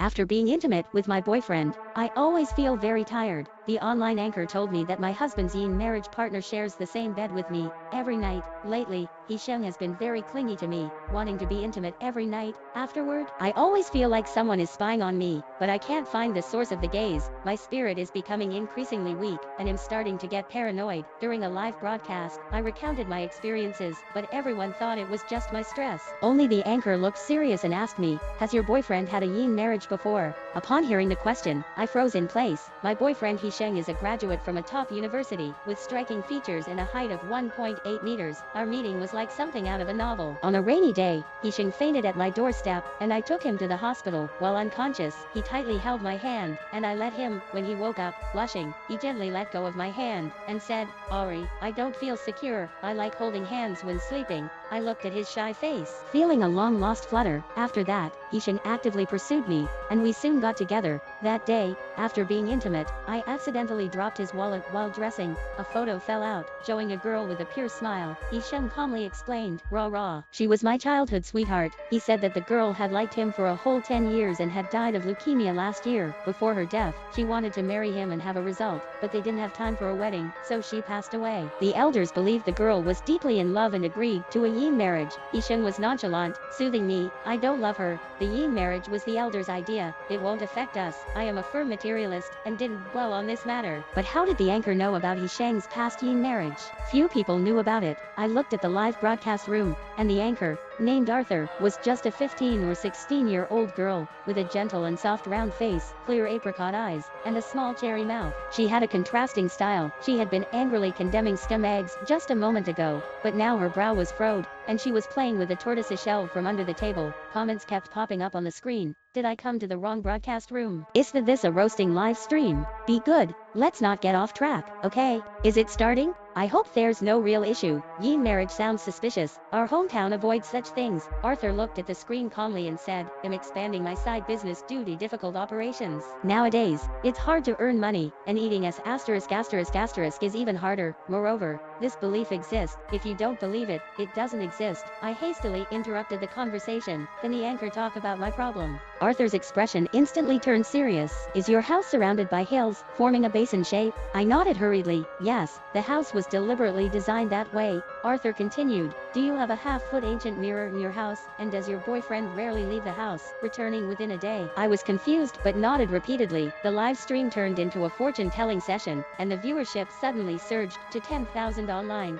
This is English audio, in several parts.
After being intimate with my boyfriend, I always feel very tired. The online anchor told me that my husband's marriage partner shares the same bed with me every night. Lately, Sheng has been very clingy to me, wanting to be intimate every night. Afterward, I always feel like someone is spying on me, but I can't find the source of the gaze. My spirit is becoming increasingly weak, and am starting to get paranoid. During a live broadcast, I recounted my experiences, but everyone thought it was just my stress. Only the anchor looked serious and asked me, "Has your boyfriend had a marriage before?" Upon hearing the question, I froze in place. My boyfriend Sheng is a graduate from a top university, with striking features and a height of 1.8 meters. Our meeting was like something out of a novel. On a rainy day, Sheng fainted at my doorstep, and I took him to the hospital. While unconscious, he tightly held my hand, and I let him. When he woke up, blushing, he gently let go of my hand, and said, "Ari, I don't feel secure. I like holding hands when sleeping." I looked at his shy face, feeling a long-lost flutter. After that, Sheng actively pursued me, and we soon got together. That day, after being intimate, I accidentally dropped his wallet while dressing. A photo fell out, showing a girl with a pure smile. Sheng calmly explained, "Rah. She was my childhood sweetheart." He said that the girl had liked him for a whole 10 years and had died of leukemia last year. Before her death, she wanted to marry him and have a result, but they didn't have time for a wedding, so she passed away. The elders believed the girl was deeply in love and agreed to a marriage. Sheng was nonchalant, soothing me, "I don't love her. The marriage was the elders' idea. It won't affect us." I am a firm materialist, and didn't dwell on this matter. But how did the anchor know about Sheng's past marriage? Few people knew about it. I looked at the live broadcast room, and the anchor, named Arthur, was just a 15 or 16-year-old girl, with a gentle and soft round face, clear apricot eyes, and a small cherry mouth. She had a contrasting style. She had been angrily condemning scum eggs just a moment ago, but now her brow was furrowed, and she was playing with a tortoiseshell from under the table. Comments kept popping up on the screen. Did I come to the wrong broadcast room? Is this a roasting live stream? Be good. Let's not get off track, okay? Is it starting? I hope there's no real issue. Marriage sounds suspicious. Our hometown avoids such things. Arthur looked at the screen calmly and said, "I'm expanding my side business due to difficult operations. Nowadays, it's hard to earn money, and eating **** is even harder. Moreover, this belief exists. If you don't believe it, it doesn't exist." I hastily interrupted the conversation. Can the anchor talk about my problem? Arthur's expression instantly turned serious. "Is your house surrounded by hills, forming a basin shape?" I nodded hurriedly. Yes, the house was deliberately designed that way. Arthur continued, "Do you have a half-foot ancient mirror in your house, and does your boyfriend rarely leave the house, returning within a day?" I was confused but nodded repeatedly. The live stream turned into a fortune-telling session, and the viewership suddenly surged to 10,000 online.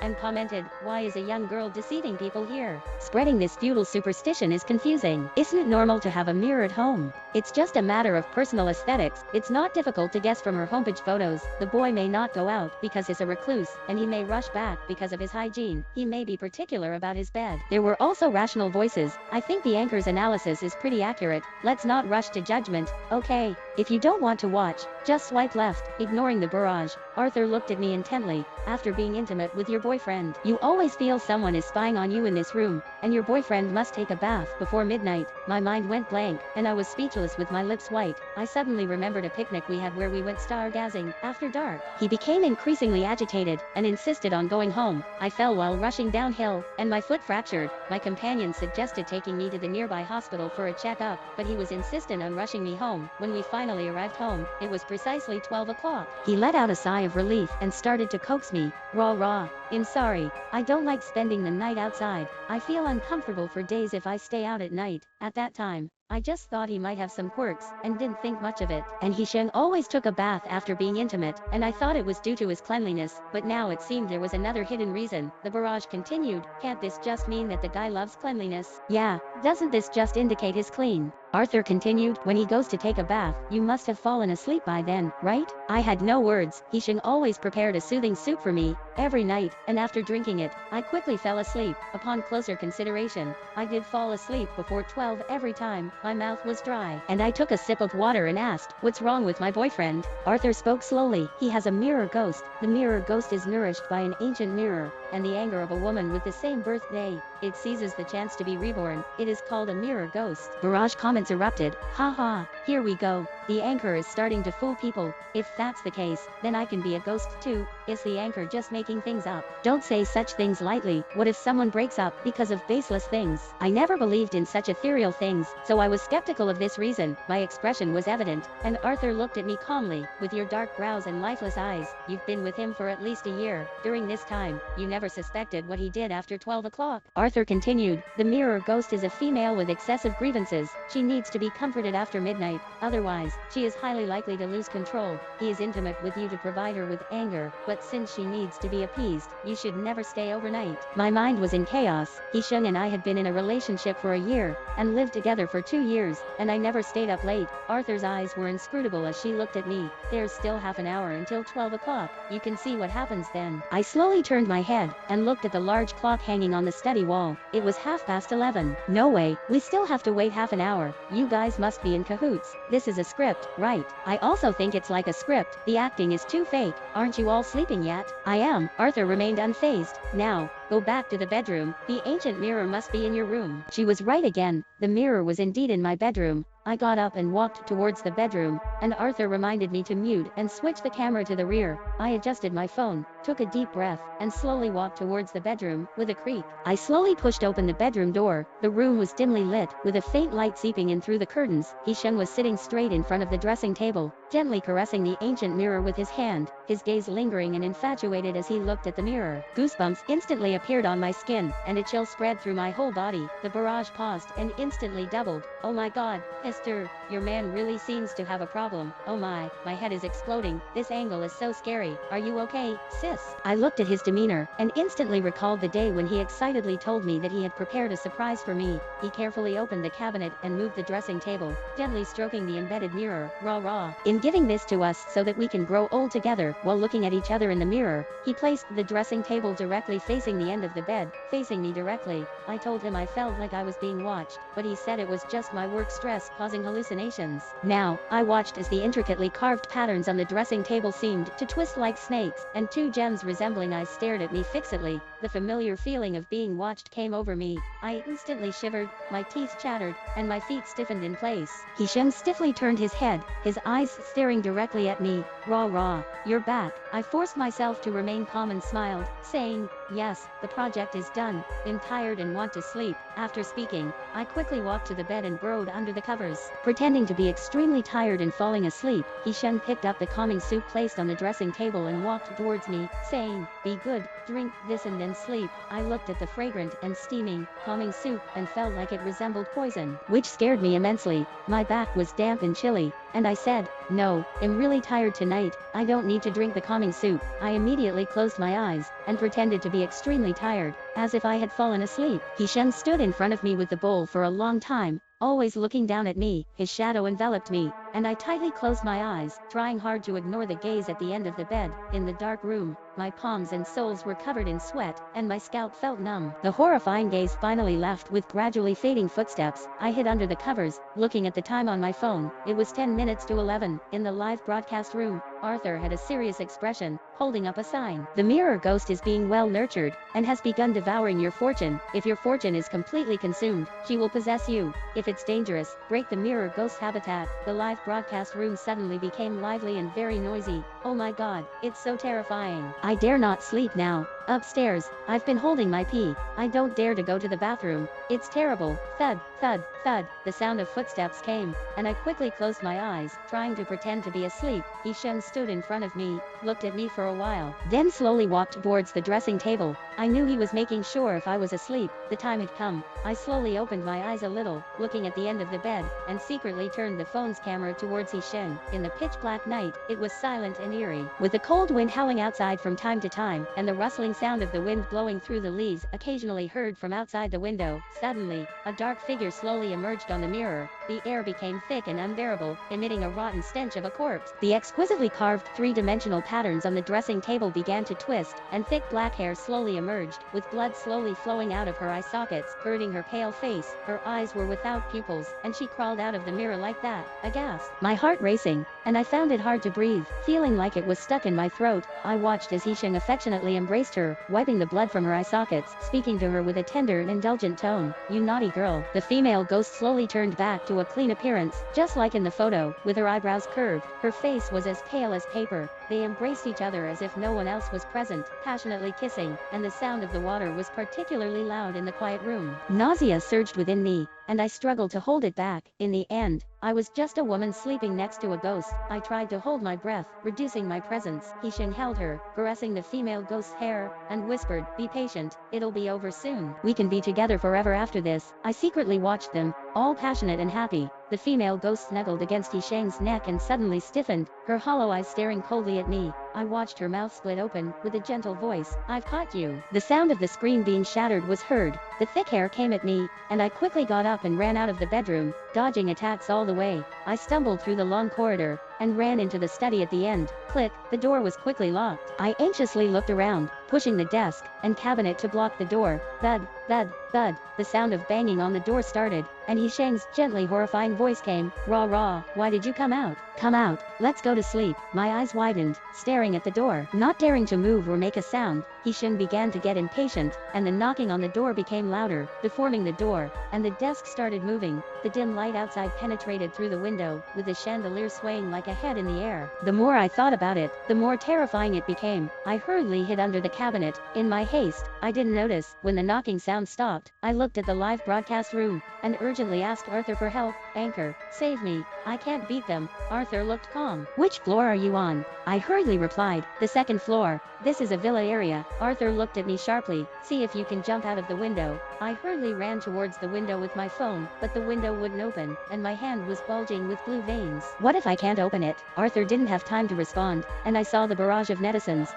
And commented, "Why is a young girl deceiving people here? Spreading this feudal superstition is confusing. Isn't it normal to have a mirror at home? It's just a matter of personal aesthetics. It's not difficult to guess from her homepage photos. The boy may not go out because he's a recluse, and he may rush back because of his hygiene. He may be particular about his bed." There were also rational voices. "I think the anchor's analysis is pretty accurate. Let's not rush to judgment. Okay, if you don't want to watch, just swipe left." Ignoring the barrage, Arthur looked at me intently. "After being intimate with your boyfriend, you always feel someone is spying on you in this room, and your boyfriend must take a bath before midnight." My mind went blank, and I was speechless with my lips white. I suddenly remembered a picnic we had where we went stargazing after dark. He became increasingly agitated, and insisted on going home. I fell while rushing downhill, and my foot fractured. My companion suggested taking me to the nearby hospital for a checkup, but he was insistent on rushing me home. When we finally arrived home, it was precisely 12 o'clock. He let out a sigh of relief and started to coax me. Rah. I'm sorry. I don't like spending the night outside. I feel uncomfortable for days if I stay out at night. At that time, I just thought he might have some quirks, and didn't think much of it. And Sheng always took a bath after being intimate, and I thought it was due to his cleanliness, but now it seemed there was another hidden reason." The barrage continued, "Can't this just mean that the guy loves cleanliness? Yeah, doesn't this just indicate he's clean?" Arthur continued, "When he goes to take a bath, you must have fallen asleep by then, right?" I had no words. Sheng always prepared a soothing soup for me every night, and after drinking it, I quickly fell asleep. Upon closer consideration, I did fall asleep before 12 every time. My mouth was dry, and I took a sip of water and asked, "What's wrong with my boyfriend?" Arthur spoke slowly. "He has a mirror ghost. The mirror ghost is nourished by an ancient mirror, and the anger of a woman with the same birthday. It seizes the chance to be reborn. It is called a mirror ghost." Barrage comments erupted. "Ha, here we go. The anchor is starting to fool people. If that's the case, then I can be a ghost too. Is the anchor just making things up? Don't say such things lightly. What if someone breaks up because of baseless things? I never believed in such ethereal things, so I was skeptical of this reason. My expression was evident, and Arthur looked at me calmly. With your dark brows and lifeless eyes, you've been with him for at least a year. During this time, you never suspected what he did after 12 o'clock. Arthur continued, the mirror ghost is a female with excessive grievances. She needs to be comforted after midnight, otherwise, she is highly likely to lose control. He is intimate with you to provide her with anger, but since she needs to be appeased, you should never stay overnight. My mind was in chaos. Sheng and I had been in a relationship for a year, and lived together for 2 years, and I never stayed up late. Arthur's eyes were inscrutable as she looked at me. There's still half an hour until 12 o'clock. You can see what happens then. I slowly turned my head, and looked at the large clock hanging on the study wall. It was 11:30. No way, we still have to wait half an hour. You guys must be in cahoots. This is a script, right? I also think it's like a script. The acting is too fake. Aren't you all sleeping yet? I am. Arthur remained unfazed. Now, go back to the bedroom. The ancient mirror must be in your room. She was right again. The mirror was indeed in my bedroom. I got up and walked towards the bedroom, and Arthur reminded me to mute and switch the camera to the rear. I adjusted my phone, took a deep breath, and slowly walked towards the bedroom, with a creak. I slowly pushed open the bedroom door. The room was dimly lit, with a faint light seeping in through the curtains. Sheng was sitting straight in front of the dressing table, gently caressing the ancient mirror with his hand, his gaze lingering and infatuated as he looked at the mirror. Goosebumps instantly appeared on my skin, and a chill spread through my whole body. The barrage paused and instantly doubled. Oh my god, Esther, your man really seems to have a problem. Oh my head is exploding. This angle is so scary. Are you okay, sis? I looked at his demeanor, and instantly recalled the day when he excitedly told me that he had prepared a surprise for me. He carefully opened the cabinet and moved the dressing table, gently stroking the embedded mirror. Rah. In giving this to us so that we can grow old together while looking at each other in the mirror, he placed the dressing table directly facing the end of the bed, facing me directly. I told him I felt like I was being watched, but he said it was just my work stress causing hallucinations. Now, I watched as the intricately carved patterns on the dressing table seemed to twist like snakes, and 2 gems resembling eyes stared at me fixedly. The familiar feeling of being watched came over me. I instantly shivered, my teeth chattered, and my feet stiffened in place. Sheng stiffly turned his head, his eyes staring directly at me. Rah, you're back. I forced myself to remain calm and smiled, saying, yes, the project is done. I'm tired and want to sleep. After speaking, I quickly walked to the bed and burrowed under the covers. Pretending to be extremely tired and falling asleep, Sheng picked up the calming soup placed on the dressing table and walked towards me, saying, be good, drink this and then sleep. I looked at the fragrant and steaming, calming soup and felt like it resembled poison, which scared me immensely. My back was damp and chilly, and I said, no, I'm really tired tonight. I don't need to drink the calming soup. I immediately closed my eyes, and pretended to be extremely tired, as if I had fallen asleep. Sheng stood in front of me with the bowl for a long time, always looking down at me. His shadow enveloped me, and I tightly closed my eyes, trying hard to ignore the gaze at the end of the bed. In the dark room, my palms and soles were covered in sweat, and my scalp felt numb. The horrifying gaze finally left with gradually fading footsteps. I hid under the covers, looking at the time on my phone. It was 10 minutes to 11. In the live broadcast room, Arthur had a serious expression, holding up a sign. The mirror ghost is being well nurtured, and has begun devouring your fortune. If your fortune is completely consumed, she will possess you. If it's dangerous, break the mirror ghost habitat. The live broadcast room suddenly became lively and very noisy. Oh my god, it's so terrifying. I dare not sleep now. Upstairs, I've been holding my pee. I don't dare to go to the bathroom. It's terrible. Thud, thud, thud. The sound of footsteps came, and I quickly closed my eyes, trying to pretend to be asleep. Sheng stood in front of me, looked at me for a while, then slowly walked towards the dressing table. I knew he was making sure if I was asleep. The time had come. I slowly opened my eyes a little, looking at the end of the bed, and secretly turned the phone's camera towards Sheng. In the pitch black night, it was silent and eerie, with the cold wind howling outside from time to time, and the rustling sound of the wind blowing through the leaves occasionally heard from outside the window. Suddenly, a dark figure slowly emerged on the mirror. The air became thick and unbearable, emitting a rotten stench of a corpse. The exquisitely carved 3-dimensional patterns on the dressing table began to twist, and thick black hair slowly emerged, with blood slowly flowing out of her eye sockets, girding her pale face. Her eyes were without pupils, and she crawled out of the mirror like that, aghast. My heart racing, and I found it hard to breathe, feeling like it was stuck in my throat. I watched as Sheng affectionately embraced her her, wiping the blood from her eye sockets, speaking to her with a tender and indulgent tone. "You naughty girl." The female ghost slowly turned back to a clean appearance, just like in the photo, with her eyebrows curved. Her face was as pale as paper. They embraced each other as if no one else was present, passionately kissing, and the sound of the water was particularly loud in the quiet room. Nausea surged within me, and I struggled to hold it back. In the end, I was just a woman sleeping next to a ghost. I tried to hold my breath, reducing my presence. Sheng held her, caressing the female ghost's hair, and whispered, "Be patient, it'll be over soon. We can be together forever after this." I secretly watched them, all passionate and happy. The female ghost snuggled against Sheng's neck and suddenly stiffened, her hollow eyes staring coldly at me. I watched her mouth split open, with a gentle voice, "I've caught you." The sound of the screen being shattered was heard. The thick hair came at me, and I quickly got up and ran out of the bedroom, dodging attacks all the way. I stumbled through the long corridor, and ran into the study at the end. Click, the door was quickly locked. I anxiously looked around, pushing the desk and cabinet to block the door. Thud, thud, thud. The sound of banging on the door started, and Sheng's gently horrifying voice came, "Rah rah, why did you come out? Come out, let's go to sleep." My eyes widened, staring at the door. Not daring to move or make a sound, Sheng began to get impatient, and the knocking on the door became louder, deforming the door, and the desk started moving. The dim light outside penetrated through the window, with the chandelier swaying like a head in the air. The more I thought about it, the more terrifying it became. I hurriedly hid under the cabinet. In my haste, I didn't notice. When the knocking sound stopped, I looked at the live broadcast room, and urgently asked Arthur for help. "Anchor, save me. I can't beat them." Arthur looked calm. "Which floor are you on?" I hurriedly replied, "The second floor. This is a villa area." Arthur looked at me sharply. "See if you can jump out of the window." I hurriedly ran towards the window with my phone, but the window wouldn't open, and my hand was bulging with blue veins. "What if I can't open it?" Arthur didn't have time to respond, and I saw the barrage of netizens.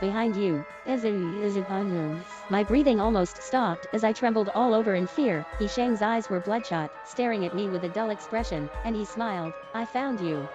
Behind you. Is it on you?" My breathing almost stopped as I trembled all over in fear. Sheng's eyes were bloodshot, staring at me with a dull expression, and he smiled. "I found you."